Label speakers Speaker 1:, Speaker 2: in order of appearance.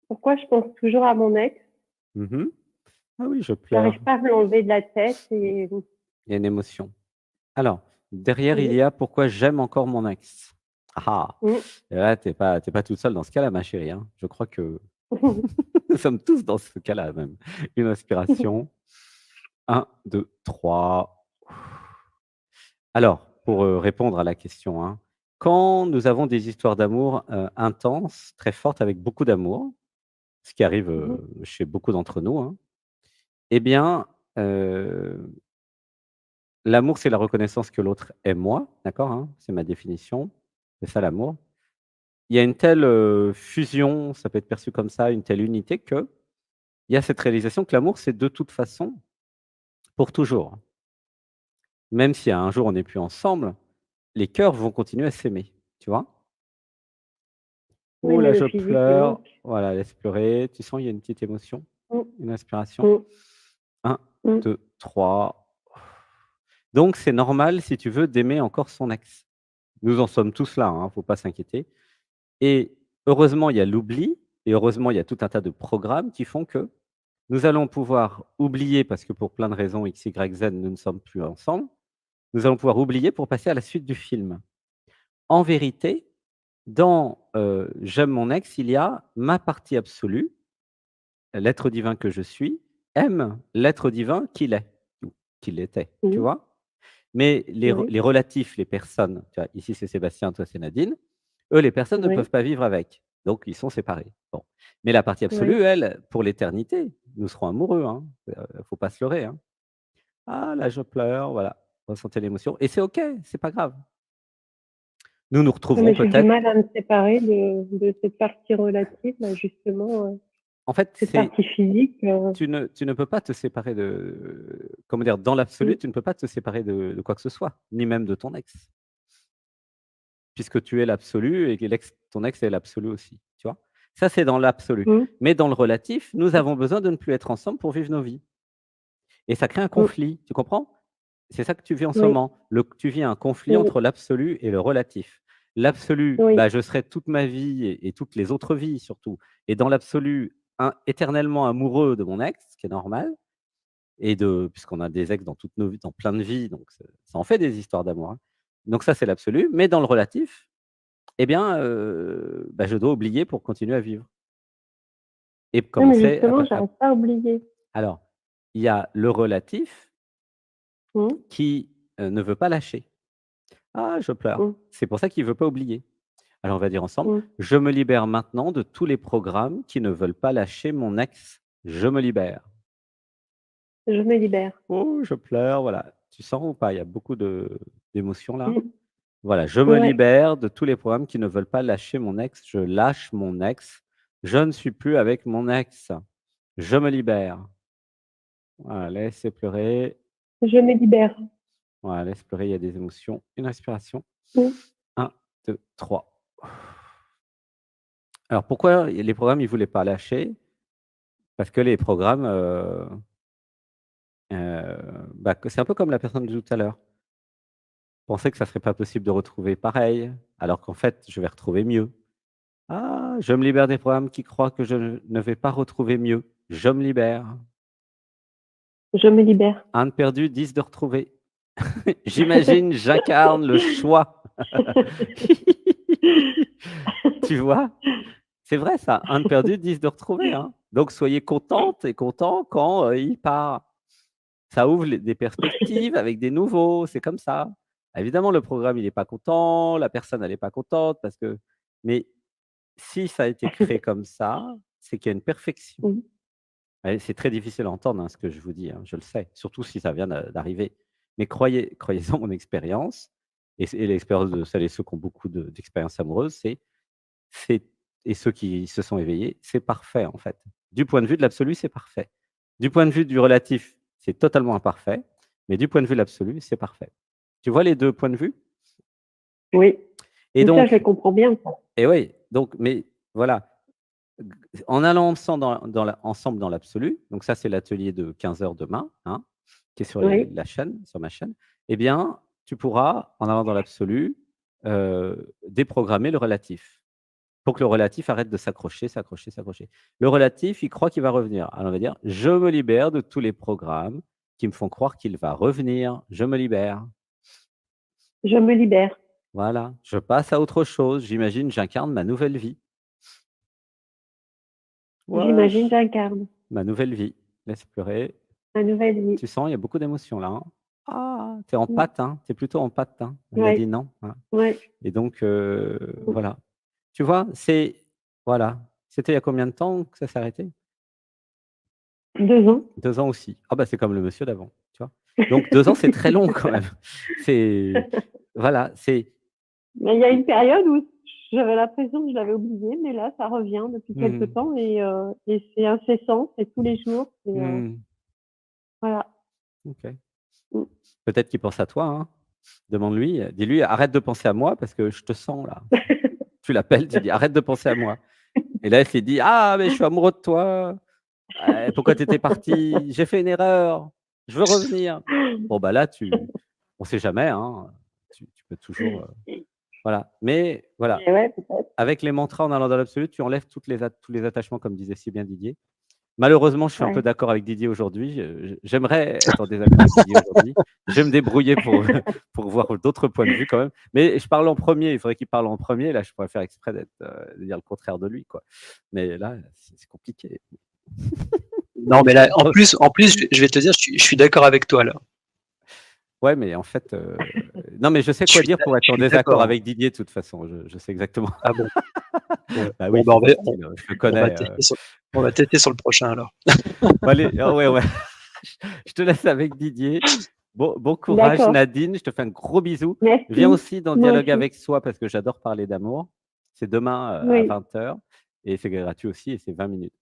Speaker 1: Pourquoi je pense toujours à mon ex?
Speaker 2: Mhm. Ah oui, je pleure.
Speaker 1: J'arrive pas à me l'enlever de la tête
Speaker 2: Il
Speaker 1: et
Speaker 2: y a une émotion. Alors, derrière, il
Speaker 1: oui.
Speaker 2: y a pourquoi j'aime encore mon ex. Ah,
Speaker 1: Mmh.
Speaker 2: et là, t'es pas toute seule dans ce cas-là, ma chérie, hein. Je crois que nous sommes tous dans ce cas-là, même. Une inspiration. Un, 2, 3. Alors, pour répondre à la question, hein, quand nous avons des histoires d'amour intenses, très fortes, avec beaucoup d'amour, ce qui arrive
Speaker 1: Mmh.
Speaker 2: chez beaucoup d'entre nous, hein, eh bien, euh, l'amour, c'est la reconnaissance que l'autre est moi, d'accord, hein, c'est ma définition, c'est ça l'amour. Il y a une telle fusion, ça peut être perçu comme ça, une telle unité que il y a cette réalisation que l'amour, c'est de toute façon pour toujours. Même si un jour on n'est plus ensemble, les cœurs vont continuer à s'aimer, tu vois?
Speaker 1: Oui,
Speaker 2: Oh
Speaker 1: mais
Speaker 2: là,
Speaker 1: le
Speaker 2: je
Speaker 1: physique, il
Speaker 2: pleure.
Speaker 1: manque.
Speaker 2: Voilà, laisse pleurer. Tu sens, il y a une petite émotion,
Speaker 1: Mmh.
Speaker 2: une inspiration.
Speaker 1: Mmh.
Speaker 2: Un,
Speaker 1: Mmh.
Speaker 2: 2, 3. Donc c'est normal, si tu veux, d'aimer encore son ex. Nous en sommes tous là, hein, faut pas s'inquiéter et heureusement, il y a l'oubli et heureusement, il y a tout un tas de programmes qui font que nous allons pouvoir oublier parce que pour plein de raisons X, Y, Z, nous ne sommes plus ensemble. Nous allons pouvoir oublier pour passer à la suite du film. En vérité, dans, «J'aime mon ex», il y a ma partie absolue, l'être divin que je suis, aime l'être divin qu'il est ou qu'il était, tu
Speaker 1: Mmh.
Speaker 2: vois? Mais
Speaker 1: Oui.
Speaker 2: les relatifs, les personnes, tu vois? Ici, c'est Sébastien, toi, c'est Nadine. Eux, les personnes ne
Speaker 1: Oui.
Speaker 2: peuvent pas vivre avec, donc ils sont séparés. Bon, mais la partie
Speaker 1: Oui.
Speaker 2: absolue, elle, pour l'éternité, nous serons amoureux, hein, faut pas se leurrer, hein. Ah là, je pleure, voilà, ressentez l'émotion et c'est OK, c'est pas grave. Nous nous
Speaker 1: Non,
Speaker 2: retrouverons
Speaker 1: mais j'ai du
Speaker 2: peut-être.
Speaker 1: mal à me séparer de cette partie relative, là, justement,
Speaker 2: En fait,
Speaker 1: cette
Speaker 2: c'est
Speaker 1: partie physique,
Speaker 2: tu ne peux pas te séparer comment dire? Dans l'absolu,
Speaker 1: mmh.
Speaker 2: tu ne peux pas te séparer de quoi que ce soit, ni même de ton ex, puisque tu es l'absolu et que ton ex est l'absolu aussi, tu vois? Ça, c'est dans l'absolu.
Speaker 1: Mmh.
Speaker 2: Mais dans le relatif, nous avons besoin de ne plus être ensemble pour vivre nos vies et ça crée un
Speaker 1: Mmh.
Speaker 2: conflit, tu comprends? C'est ça que tu vis en ce
Speaker 1: Oui.
Speaker 2: moment. Tu vis un conflit
Speaker 1: Oui.
Speaker 2: entre l'absolu et le relatif. L'absolu,
Speaker 1: Oui.
Speaker 2: bah, je serai toute ma vie et toutes les autres vies surtout et dans l'absolu, éternellement amoureux de mon ex, ce qui est normal. Et puisqu'on a des ex dans toutes nos vies, dans plein de vies, donc ça en fait des histoires d'amour, hein. Donc ça, c'est l'absolu, mais dans le relatif, eh bien, bah, je dois oublier pour continuer à vivre et
Speaker 1: Oui, mais
Speaker 2: commencer
Speaker 1: justement, j'arrive pas à oublier.
Speaker 2: alors, il y a le relatif
Speaker 1: Mmh.
Speaker 2: qui, ne veut pas lâcher. «Ah, je pleure».
Speaker 1: Mmh.
Speaker 2: C'est pour ça qu'il veut pas oublier. Alors on va dire ensemble:
Speaker 1: Mmh.
Speaker 2: «Je me libère maintenant de tous les programmes qui ne veulent pas lâcher mon ex. Je me libère».
Speaker 1: Je me libère.
Speaker 2: Oh, je pleure, voilà. Tu sens ou pas? Il y a beaucoup d'émotions là.
Speaker 1: Mmh.
Speaker 2: Voilà, je me
Speaker 1: Ouais.
Speaker 2: libère de tous les programmes qui ne veulent pas lâcher mon ex. Je lâche mon ex. Je ne suis plus avec mon ex. Je me libère. Voilà, laissez pleurer.
Speaker 1: Je me libère.
Speaker 2: Voilà, laisse pleurer, il y a des émotions. Une respiration.
Speaker 1: Mmh.
Speaker 2: Un, 2, 3. Alors pourquoi les programmes, ils ne voulaient pas lâcher? Parce que les programmes, bah, que c'est un peu comme la personne de tout à l'heure. Penser que ça serait pas possible de retrouver pareil, alors qu'en fait, je vais retrouver mieux. Ah, je me libère des programmes qui croient que je ne vais pas retrouver mieux. Je me libère.
Speaker 1: Je me libère.
Speaker 2: Un de perdu, 10 de retrouvé. J'imagine, j'incarne le choix. Tu vois? C'est vrai ça, un de perdu, 10 de retrouvé, hein. Donc soyez contentes et contents quand, il part. Ça ouvre les des perspectives avec des nouveaux, c'est comme ça. Évidemment, le programme, il est pas content, la personne, elle est pas contente parce que mais si ça a été créé comme ça, c'est qu'il y a une perfection.
Speaker 1: Mmh.
Speaker 2: Ouais, c'est très difficile à entendre, hein, ce que je vous dis, hein, je le sais, surtout si ça vient d'arriver. Mais croyez en mon expérience et l'expérience de celles et ceux qui ont beaucoup d'expériences amoureuses, c'est et ceux qui se sont éveillés, c'est parfait, en fait. Du point de vue de l'absolu, c'est parfait. Du point de vue du relatif, c'est totalement imparfait, mais du point de vue de l'absolu, c'est parfait. Tu vois les 2 points de vue?
Speaker 1: Oui.
Speaker 2: Et
Speaker 1: Mais ça, je le
Speaker 2: donc
Speaker 1: comprends bien, ça.
Speaker 2: et oui, donc mais voilà. En allant ensemble ensemble dans l'absolu, donc ça, c'est l'atelier de 15 heures demain, hein, qui est sur
Speaker 1: Oui.
Speaker 2: la chaîne, sur ma chaîne. Eh bien, tu pourras, en allant dans l'absolu, déprogrammer le relatif. pour que le relatif arrête de s'accrocher, s'accrocher, s'accrocher. Le relatif, il croit qu'il va revenir. Alors on va dire: «Je me libère de tous les programmes qui me font croire qu'il va revenir. Je me libère».
Speaker 1: Je me libère.
Speaker 2: Voilà, je passe à autre chose. J'imagine, j'incarne ma nouvelle vie. Ouais,
Speaker 1: J'imagine, j'incarne
Speaker 2: ma nouvelle vie. Laisse pleurer.
Speaker 1: ma nouvelle vie.
Speaker 2: Tu sens, il y a beaucoup d'émotions là, hein? Ah, tu es en
Speaker 1: Mmh.
Speaker 2: pâte, hein? Tu es plutôt en pâte, hein?
Speaker 1: Ouais,
Speaker 2: Nadine, non? Hein?
Speaker 1: ouais.
Speaker 2: Et donc
Speaker 1: Mmh.
Speaker 2: voilà. Tu vois, voilà. C'était il y a combien de temps que ça s'est arrêté?
Speaker 1: 2 ans.
Speaker 2: 2 ans aussi. Ah bah, c'est comme le monsieur d'avant, tu vois? Donc 2 ans, c'est très long quand même. C'est voilà, c'est
Speaker 1: Mais il y a une période où j'avais l'impression que je l'avais oublié, mais là, ça revient depuis quelque
Speaker 2: mmh
Speaker 1: temps et c'est incessant, c'est tous les jours,
Speaker 2: mmh.
Speaker 1: voilà.
Speaker 2: OK.
Speaker 1: Mmh.
Speaker 2: Peut-être qu'il pense à toi, hein? Demande-lui, dis-lui: «Arrête de penser à moi parce que je te sens là». Tu l'appelles, tu dis: «Arrête de penser à moi». Et là, il s'est dit: «Ah mais je suis amoureux de toi. Pourquoi tu étais parti? J'ai fait une erreur. Je veux revenir». Bon bah là, on sait jamais, hein, tu peux toujours, voilà. Mais voilà,
Speaker 1: Et ouais, peut-être.
Speaker 2: avec les mantras en allant dans l'absolu, tu enlèves tous les attachements comme disait si bien Didier. Malheureusement, je suis un peu
Speaker 1: Ouais.
Speaker 2: d'accord avec Didier aujourd'hui. J'aimerais être en désaccord avec Didier aujourd'hui. Je vais me débrouiller pour, pour voir d'autres points de vue quand même. Mais je parle en premier. Il faudrait qu'il parle en premier. Là, je pourrais faire exprès de dire le contraire de lui, quoi. Mais là, c'est compliqué.
Speaker 3: Non, mais là, en plus, je vais te dire, je suis d'accord avec toi là.
Speaker 2: Ouais, mais en fait, non, mais je sais
Speaker 3: Je
Speaker 2: quoi
Speaker 3: suis
Speaker 2: dire pour être
Speaker 3: je
Speaker 2: en
Speaker 3: suis
Speaker 2: désaccord
Speaker 3: d'accord.
Speaker 2: avec Didier, de toute façon. Je sais exactement.
Speaker 3: Ah bon? Bon,
Speaker 2: Bah
Speaker 3: bon,
Speaker 2: oui,
Speaker 3: bah,
Speaker 2: c'est facile. Je le
Speaker 3: on va
Speaker 2: connais.
Speaker 3: tester sur le prochain alors.
Speaker 2: Bon, allez, ouais, ouais. Je te laisse avec Didier. Bon courage,
Speaker 1: D'accord.
Speaker 2: Nadine. Je te fais un gros bisou. Viens
Speaker 1: Merci.
Speaker 2: aussi dans
Speaker 1: Moi
Speaker 2: Dialogue
Speaker 1: aussi.
Speaker 2: avec soi parce que j'adore parler d'amour. C'est demain à
Speaker 1: Oui.
Speaker 2: 20h et c'est gratuit aussi et c'est 20 minutes.